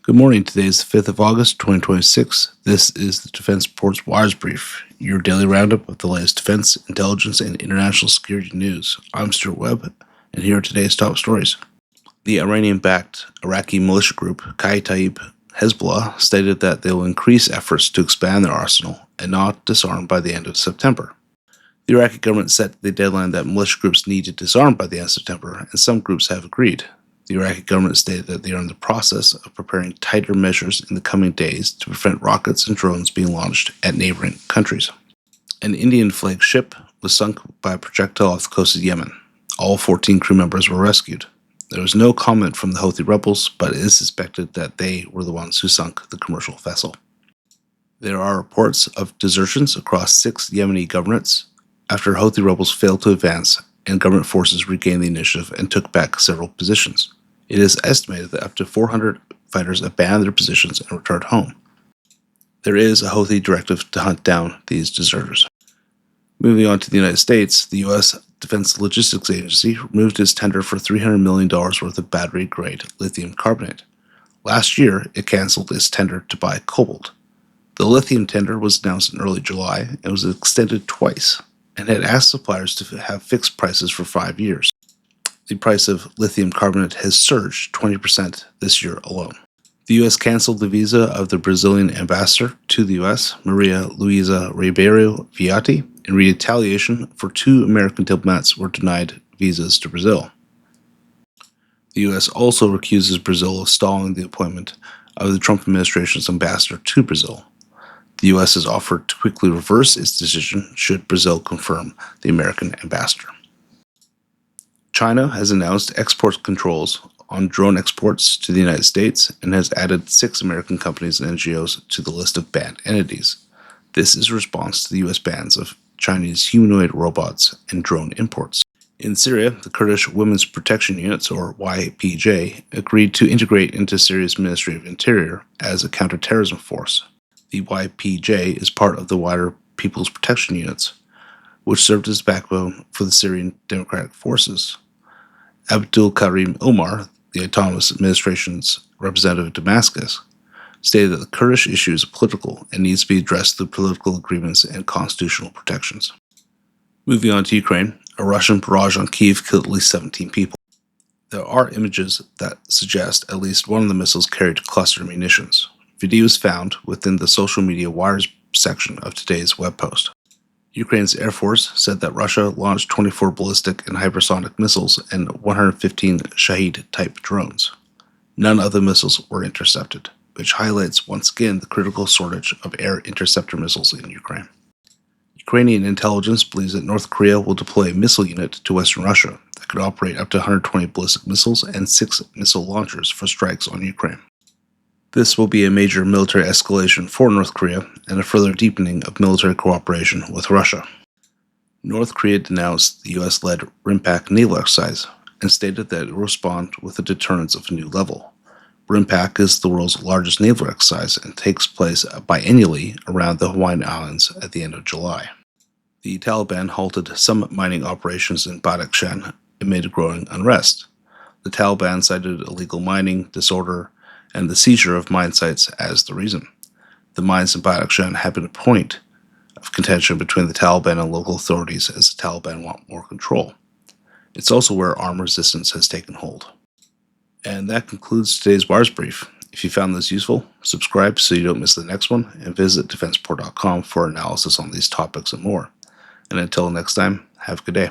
Good morning. Today is the 5th of August, 2026. This is the Defense Report's Wires Brief, your daily roundup of the latest defense, intelligence, and international security news. I'm Stuart Webb, and here are today's top stories. The Iranian-backed Iraqi militia group, Kataib Hezbollah, stated that they will increase efforts to expand their arsenal and not disarm by the end of September. The Iraqi government set the deadline that militia groups need to disarm by the end of September, and some groups have agreed. The Iraqi government stated that they are in the process of preparing tighter measures in the coming days to prevent rockets and drones being launched at neighboring countries. An Indian flagged ship was sunk by a projectile off the coast of Yemen. All 14 crew members were rescued. There was no comment from the Houthi rebels, but it is suspected that they were the ones who sunk the commercial vessel. There are reports of desertions across 6 Yemeni governorates after Houthi rebels failed to advance and government forces regained the initiative and took back several positions. It is estimated that up to 400 fighters abandoned their positions and returned home. There is a Houthi directive to hunt down these deserters. Moving on to the United States, the U.S. Defense Logistics Agency removed its tender for $300 million worth of battery-grade lithium carbonate. Last year, it canceled its tender to buy cobalt. The lithium tender was announced in early July and was extended twice, and had asked suppliers to have fixed prices for 5 years. The price of lithium carbonate has surged 20% this year alone. The U.S. canceled the visa of the Brazilian ambassador to the U.S., Maria Luisa Ribeiro Viatti, in retaliation for 2 American diplomats were denied visas to Brazil. The U.S. also accuses Brazil of stalling the appointment of the Trump administration's ambassador to Brazil. The U.S. has offered to quickly reverse its decision should Brazil confirm the American ambassador. China has announced export controls on drone exports to the United States and has added 6 American companies and NGOs to the list of banned entities. This is a response to the U.S. bans of Chinese humanoid robots and drone imports. In Syria, the Kurdish Women's Protection Units, or YPJ, agreed to integrate into Syria's Ministry of Interior as a counter-terrorism force. The YPJ is part of the wider People's Protection Units, which served as backbone for the Syrian Democratic Forces. Abdul Karim Omar, the Autonomous Administration's representative in Damascus, stated that the Kurdish issue is political and needs to be addressed through political agreements and constitutional protections. Moving on to Ukraine, a Russian barrage on Kyiv killed at least 17 people. There are images that suggest at least one of the missiles carried cluster munitions. Video is found within the social media wires section of today's web post. Ukraine's Air Force said that Russia launched 24 ballistic and hypersonic missiles and 115 Shahid-type drones. None of the missiles were intercepted, which highlights once again the critical shortage of air interceptor missiles in Ukraine. Ukrainian intelligence believes that North Korea will deploy a missile unit to western Russia that could operate up to 120 ballistic missiles and 6 missile launchers for strikes on Ukraine. This will be a major military escalation for North Korea and a further deepening of military cooperation with Russia. North Korea denounced the U.S.-led RIMPAC naval exercise and stated that it will respond with a deterrence of a new level. RIMPAC is the world's largest naval exercise and takes place biennially around the Hawaiian Islands at the end of July. The Taliban halted some mining operations in Badakhshan amid growing unrest. The Taliban cited illegal mining, disorder, and the seizure of mine sites as the reason. The mines in Badakhshan have been a point of contention between the Taliban and local authorities as the Taliban want more control. It's also where armed resistance has taken hold. And that concludes today's Wires Brief. If you found this useful, subscribe so you don't miss the next one, and visit defenseport.com for analysis on these topics and more. And until next time, have a good day.